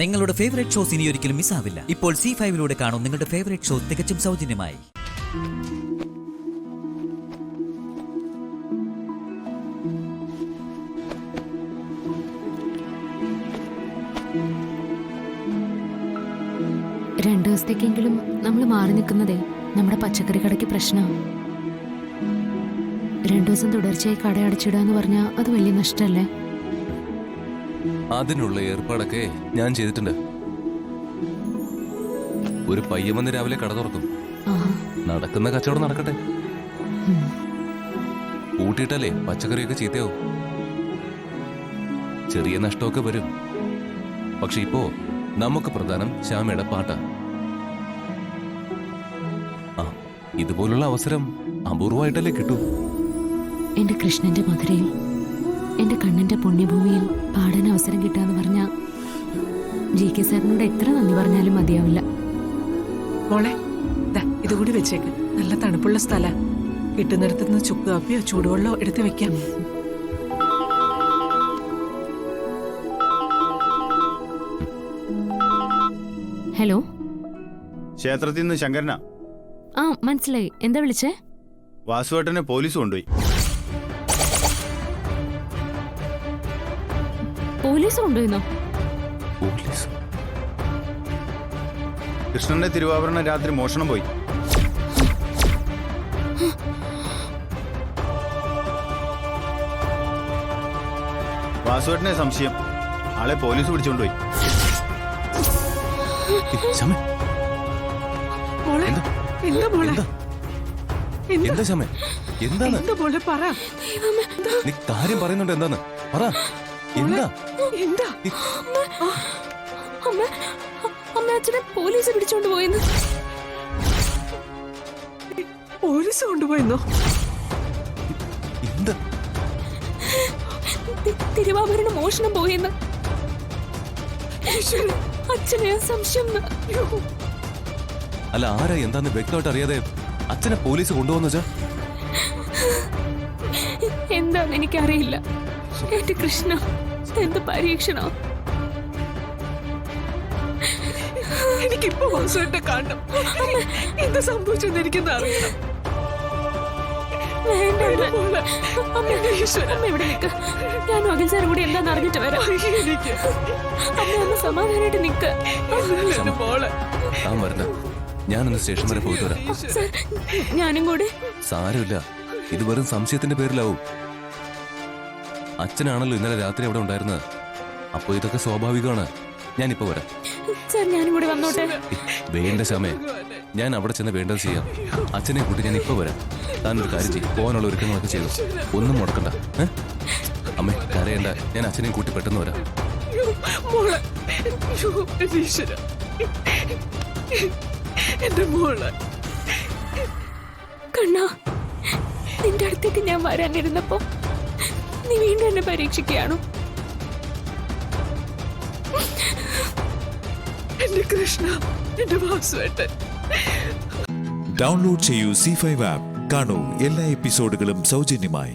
നിങ്ങളുടെ favourite shows ഇനി ഒരിക്കലും മിസ്സാവില്ല. ഇപ്പോൾ C5-ലൂടെ കാണും നിങ്ങളുടെ ഫേവറേറ്റ് ഷോ തികച്ചും സൗജന്യമായി. രണ്ടു ദിവസത്തേക്കെങ്കിലും നമ്മൾ മാറി നിൽക്കുന്നതേ നമ്മുടെ പച്ചക്കറി കടയ്ക്ക് പ്രശ്നമാണ്. 2 ദിവസം തുടർച്ചയായി കട അടച്ചിടാന്ന് പറഞ്ഞാൽ അത് വലിയ നഷ്ടല്ലേ? അതിനുള്ള ഏർപ്പാടൊക്കെ ഞാൻ ചെയ്തിട്ടുണ്ട്. ഒരു പയ്യൻ വന്ന് രാവിലെ കട തുറക്കും. നടക്കുന്ന കച്ചവടം നടക്കട്ടെ. കൂട്ടിയിട്ടല്ലേ പച്ചക്കറിയൊക്കെ ചീത്തയാവും. ചെറിയ നഷ്ടമൊക്കെ വരും. പക്ഷെ ഇപ്പോ നമുക്ക് പ്രധാനം ശ്യാമയുടെ പാട്ടാ. ഇതുപോലുള്ള അവസരം അപൂർവമായിട്ടല്ലേ കിട്ടൂ. എന്റെ കൃഷ്ണന്റെ മധുരയിൽ, എന്റെ കണ്ണന്റെ പുണ്യഭൂമിയിൽ പാടാൻ അവസരം കിട്ടാന്ന് പറഞ്ഞ GK സാറിനോട് എത്ര നന്ദി പറഞ്ഞാലും മതിയാവില്ല. മോളെ ഇതുകൂടി വെച്ചേക്ക്. നല്ല തണുപ്പുള്ള സ്ഥല. കിട്ടുന്നിടത്ത് നിന്ന് ചുക്ക് കാപ്പിയോ ചൂടുവെള്ളമോ എടുത്ത് വെക്കാം. ഹലോ, ക്ഷേത്രത്തിൽ നിന്ന് ശങ്കരനാ. മനസ്സിലായി. എന്താ വിളിച്ചേ? വാസുവേട്ടനെ പോലീസ് കൊണ്ടുപോയി. പോലീസ് കൊണ്ടുപോയിന്നോ? കൃഷ്ണന്റെ തിരുവാഭരണം രാത്രി മോഷണം പോയി. വാസുവേട്ടനെ സംശയം. ആളെ പോലീസ് പിടിച്ചുകൊണ്ടുപോയി. നീ കാര്യം പറയുന്നുണ്ട്. എന്താന്ന് പറ. അച്ഛനെ പോലീസ് പിടിച്ചോണ്ട് പോയെന്ന്. പോലീസ് കൊണ്ടുപോയെന്നോ? തിരുവാഭരണം മോഷണം പോയെന്ന്. അച്ഛനെ സംശയം. അല്ല, ആരാ എന്താന്ന് വ്യക്തമായിട്ട് അറിയാതെ അച്ഛനെ പോലീസ് കൊണ്ടുപോകുന്ന വെച്ചാ എന്താന്ന് എനിക്കറിയില്ല. എന്റെ കൃഷ്ണ, എന്ത് പരീക്ഷണോ? എനിക്കിപ്പോ വാസുവിന്റെ കാണണം. എന്ത് സംഭവിച്ചെന്ന് എനിക്കൊന്ന് അറിയണം. ഞാൻ അഖിൽ സാർ കൂടി എന്താന്ന് അറിഞ്ഞിട്ട് വരാം. അമ്മ ഒന്ന് സമാധാനായിട്ട് നിക്ക. ഞാനൊന്ന് സ്റ്റേഷൻ വരെ പോയിട്ട് വരാം. ഞാനും കൂടെ. സാരമില്ല, ഇത് വെറും സംശയത്തിന്റെ പേരിലാവും. അച്ഛനാണല്ലോ ഇന്നലെ രാത്രി അവിടെ ഉണ്ടായിരുന്നത്. അപ്പൊ ഇതൊക്കെ സ്വാഭാവികമാണ്. ഞാനിപ്പോ വരാം. ഞാനും കൂടി വന്നോട്ടെ. വേണ്ട സമയം, ഞാൻ അവിടെ ചെന്ന് വേണ്ടത് ചെയ്യാം. അച്ഛനെ കൂട്ടി ഞാൻ ഇപ്പൊ വരാം. താനൊരു കാര്യം ചെയ്യും, പോകാനുള്ള ഒരുക്കങ്ങളൊക്കെ ചെയ്തു. ഒന്നും മുടക്കണ്ട. അമ്മേ കരയണ്ട, ഞാൻ അച്ഛനെയും കൂട്ടി പെട്ടെന്ന് വരാം. കണ്ണാ, നിന്റെ അടുത്തേക്ക് ഞാൻ വരാനിരുന്നപ്പോ നീ വീണ്ടും എന്നെ പരീക്ഷിക്കുകയാണോ? എന്റെ കൃഷ്ണ, എന്റെ വാസുവേട്ടൻ. ഡൗൺലോഡ് ചെയ്യൂ C5 ആപ്പ്. കാണൂ എല്ലാ എപ്പിസോഡുകളും സൗജന്യമായി.